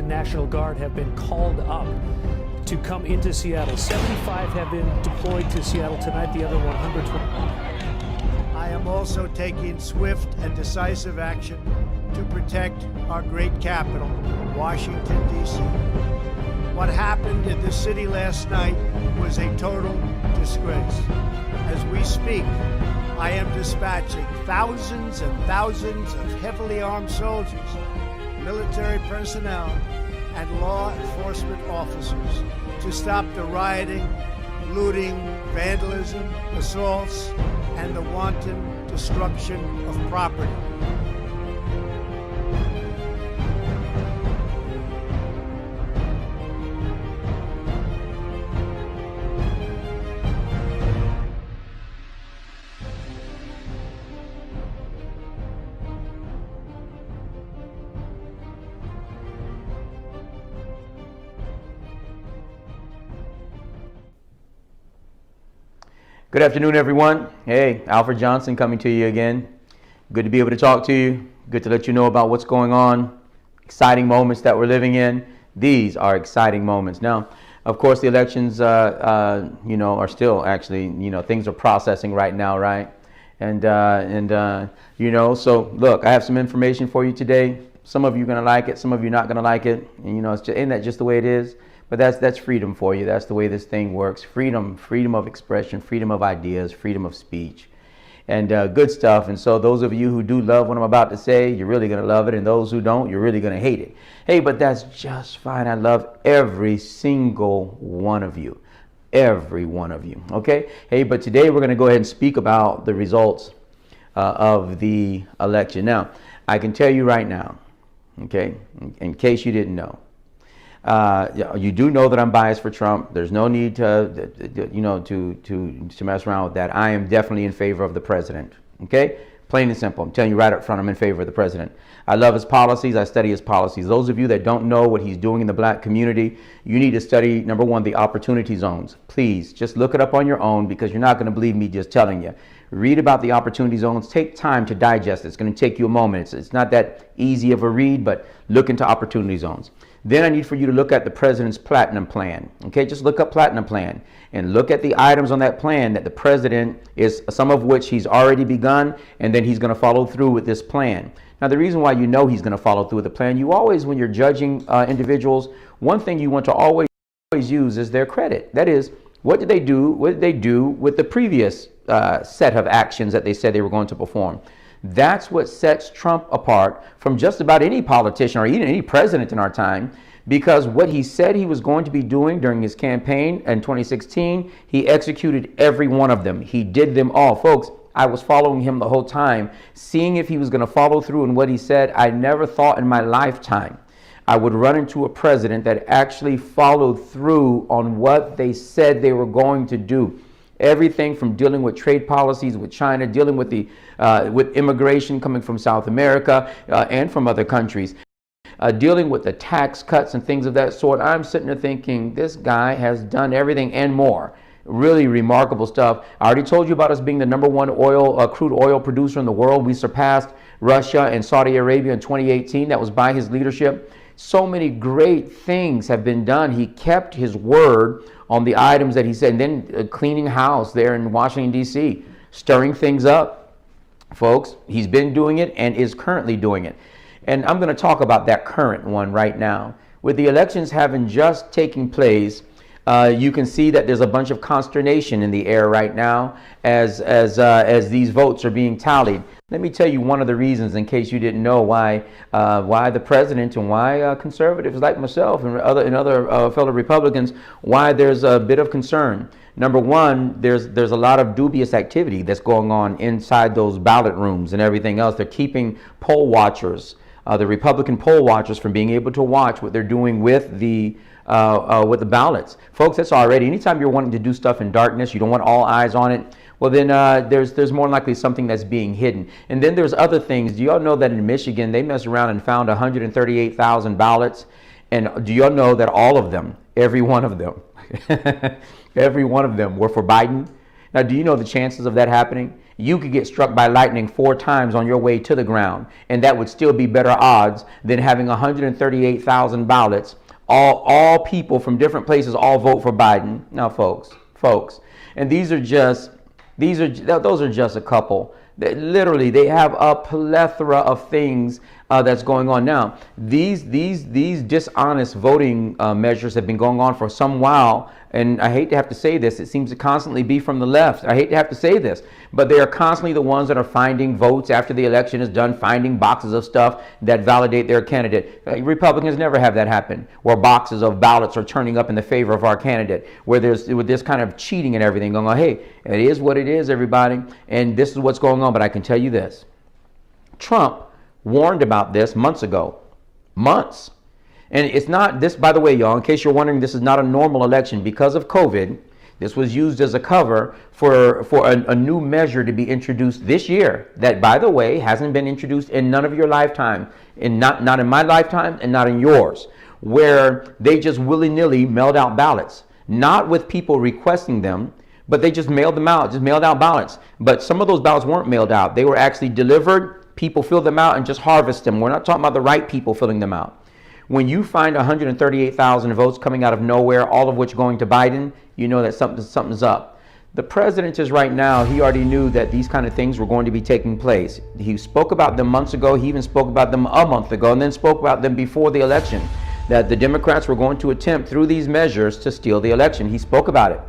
National Guard have been called up to come into Seattle. 75 have been deployed to Seattle tonight, the other 120. I am also taking swift and decisive action to protect our great capital, Washington, D.C. What happened in this city last night was a total disgrace. As we speak, I am dispatching thousands and thousands of heavily armed soldiers, military personnel, and law enforcement officers to stop the rioting, looting, vandalism, assaults, and the wanton destruction of property. Good afternoon, everyone. Hey, Alfred Johnson coming to you again. Good to be able to talk to you. Good to let you know about what's going on. Exciting moments that we're living in. These are exciting moments. Now, of course, the elections, are still actually, things are processing right now, right? So look, I have some information for you today. Some of you are going to like it. Some of you are not going to like it. And, isn't that just the way it is? But that's freedom for you. That's the way this thing works. Freedom of expression, freedom of ideas, freedom of speech, and good stuff. And so those of you who do love what I'm about to say, you're really going to love it. And those who don't, you're really going to hate it. Hey, but that's just fine. I love every single one of you. Every one of you. Okay? Hey, but today we're going to go ahead and speak about the results of the election. Now, I can tell you right now, okay, in case you didn't know, you do know that I'm biased for Trump. There's no need to mess around with that. I am definitely in favor of the president. Okay, plain and simple. I'm telling you right up front, I'm in favor of the president. I love his policies. I study his policies. Those of you that don't know what he's doing in the black community, you need to study, number one, the opportunity zones. Please just look it up on your own, because you're not going to believe me just telling you. Read about the opportunity zones. Take time to digest it. It's going to take you a moment. It's not that easy of a read, but look into opportunity zones. Then I need for you to look at the president's platinum plan. Okay, just look up platinum plan and look at the items on that plan that the president is, some of which he's already begun, and then he's going to follow through with this plan. Now, the reason why you know he's going to follow through with the plan, you always, when you're judging individuals, one thing you want to always use is their credit. That is, what did they do? What did they do with the previous set of actions that they said they were going to perform? That's what sets Trump apart from just about any politician or even any president in our time, because what he said he was going to be doing during his campaign in 2016, he executed every one of them. He did them all. Folks, I was following him the whole time, seeing if he was going to follow through in what he said. I never thought in my lifetime I would run into a president that actually followed through on what they said they were going to do. Everything from dealing with trade policies with China, dealing with with immigration coming from South America and from other countries, dealing with the tax cuts and things of that sort. I'm sitting there thinking, this guy has done everything and more. Really remarkable stuff. I already told you about us being the number one crude oil producer in the world. We surpassed Russia and Saudi Arabia in 2018. That was by his leadership. So many great things have been done. He kept his word on the items that he said. And then cleaning house there in Washington, D.C., stirring things up. Folks, he's been doing it and is currently doing it. And I'm going to talk about that current one right now. With the elections having just taken place, you can see that there's a bunch of consternation in the air right now as these votes are being tallied. Let me tell you one of the reasons, in case you didn't know, why the president and why conservatives like myself and other fellow Republicans, why there's a bit of concern. Number one, there's a lot of dubious activity that's going on inside those ballot rooms and everything else. They're keeping poll watchers, the Republican poll watchers, from being able to watch what they're doing with the ballots. Folks, that's already, anytime you're wanting to do stuff in darkness, you don't want all eyes on it, well then there's more likely something that's being hidden. And then there's other things. Do y'all know that in Michigan they messed around and found 138,000 ballots? And do y'all know that all of them, every one of them, every one of them were for Biden? Now, do you know the chances of that happening? you could get struck by lightning 4 times on your way to the ground, and that would still be better odds than having 138,000 ballots, all people from different places all vote for Biden. Now, folks, and those are just a couple. Literally, they have a plethora of things that's going on now. These dishonest voting measures have been going on for some while, and I hate to have to say this, it seems to constantly be from the left. I hate to have to say this, but they are constantly the ones that are finding votes after the election is done, finding boxes of stuff that validate their candidate. Republicans never have that happen, where boxes of ballots are turning up in the favor of our candidate, where there's with this kind of cheating and everything going on. Hey, it is what it is, everybody, and this is what's going on. But I can tell you this: Trump warned about this months ago. Months. And it's not this, by the way, y'all, in case you're wondering, this is not a normal election. Because of COVID, this was used as a cover for a new measure to be introduced this year that, by the way, hasn't been introduced in none of your lifetime, and not in my lifetime and not in yours, where they just willy-nilly mailed out ballots, not with people requesting them, but they just mailed them out, just mailed out ballots. But some of those ballots weren't mailed out. They were actually delivered. People fill them out and just harvest them. We're not talking about the right people filling them out. When you find 138,000 votes coming out of nowhere, all of which going to Biden, you know that something's up. The president is right now, he already knew that these kind of things were going to be taking place. He spoke about them months ago. He even spoke about them a month ago, and then spoke about them before the election, that the Democrats were going to attempt through these measures to steal the election. He spoke about it.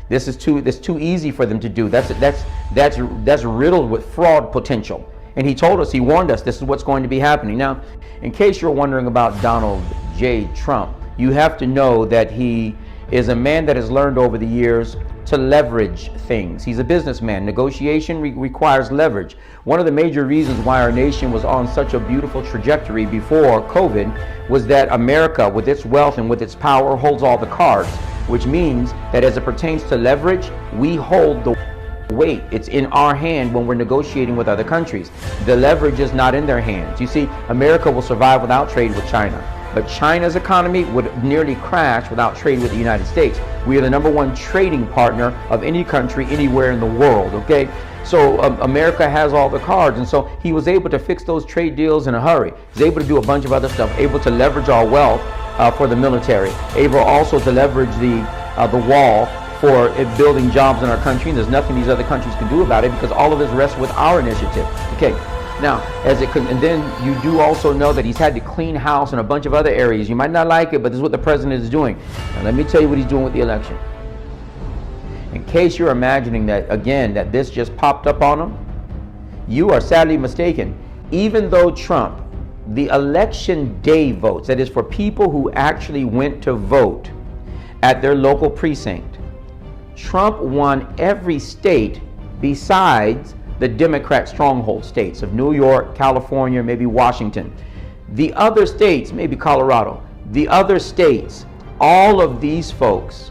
This is too easy for them to do. That's riddled with fraud potential. And he told us, he warned us, this is what's going to be happening. Now, in case you're wondering about Donald J. Trump, you have to know that he is a man that has learned over the years to leverage things. He's a businessman. Negotiation requires leverage. One of the major reasons why our nation was on such a beautiful trajectory before COVID was that America, with its wealth and with its power, holds all the cards, which means that as it pertains to leverage, we hold the weight. It's in our hand when we're negotiating with other countries. The leverage is not in their hands. You see, America will survive without trade with China, but China's economy would nearly crash without trade with the United States. We are the #1 trading partner of any country anywhere in the world, okay? So America has all the cards, and so he was able to fix those trade deals in a hurry. He's able to do a bunch of other stuff, able to leverage our wealth for the military, able also to leverage the wall for building jobs in our country, and there's nothing these other countries can do about it because all of this rests with our initiative. Okay, now and then you do also know that he's had to clean house in a bunch of other areas. You might not like it, but this is what the president is doing. Now let me tell you what he's doing with the election. In case you're imagining that, again, that this just popped up on him, you are sadly mistaken. Even though Trump, the election day votes, that is for people who actually went to vote at their local precinct, Trump won every state besides the Democrat stronghold states of New York, California, maybe Washington. The other states, maybe Colorado, the other states, all of these folks,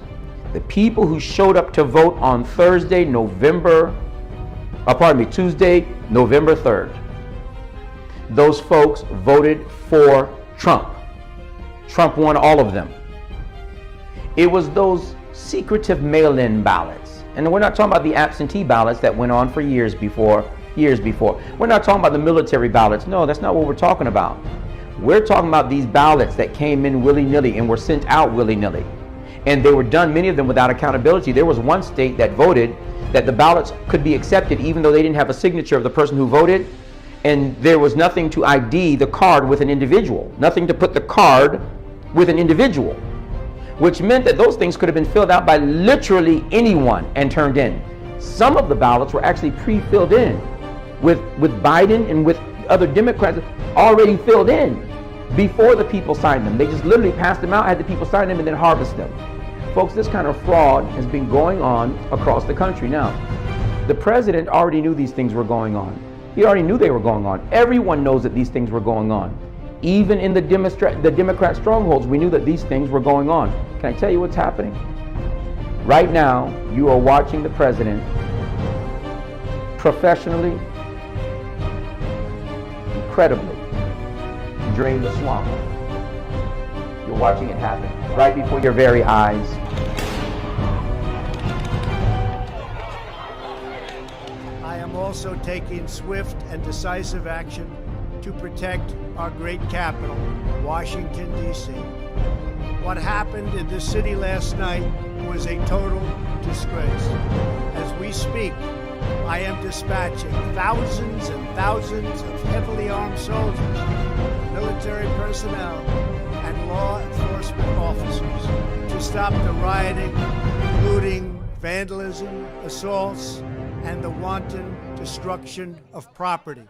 the people who showed up to vote on Tuesday, November 3rd, those folks voted for Trump. Trump won all of them. It was those secretive mail-in ballots. And we're not talking about the absentee ballots that went on for years before. We're not talking about the military ballots. No, that's not what we're talking about. We're talking about these ballots that came in willy-nilly and were sent out willy-nilly. And they were done, many of them, without accountability. There was one state that voted that the ballots could be accepted even though they didn't have a signature of the person who voted. And there was nothing to ID the card with an individual, nothing to put the card with an individual, which meant that those things could have been filled out by literally anyone and turned in. Some of the ballots were actually pre-filled in with Biden and with other Democrats already filled in before the people signed them. They just literally passed them out, had the people sign them, and then harvest them. Folks, this kind of fraud has been going on across the country. Now, the president already knew these things were going on. He already knew they were going on. Everyone knows that these things were going on. Even in the Democrat strongholds, we knew that these things were going on. Can I tell you what's happening? Right now, you are watching the president professionally, incredibly, drain the swamp. You're watching it happen right before your very eyes. I am also taking swift and decisive action to protect our great capital, Washington, D.C. What happened in this city last night was a total disgrace. As we speak, I am dispatching thousands and thousands of heavily armed soldiers, military personnel, and law enforcement officers to stop the rioting, looting, vandalism, assaults, and the wanton destruction of property.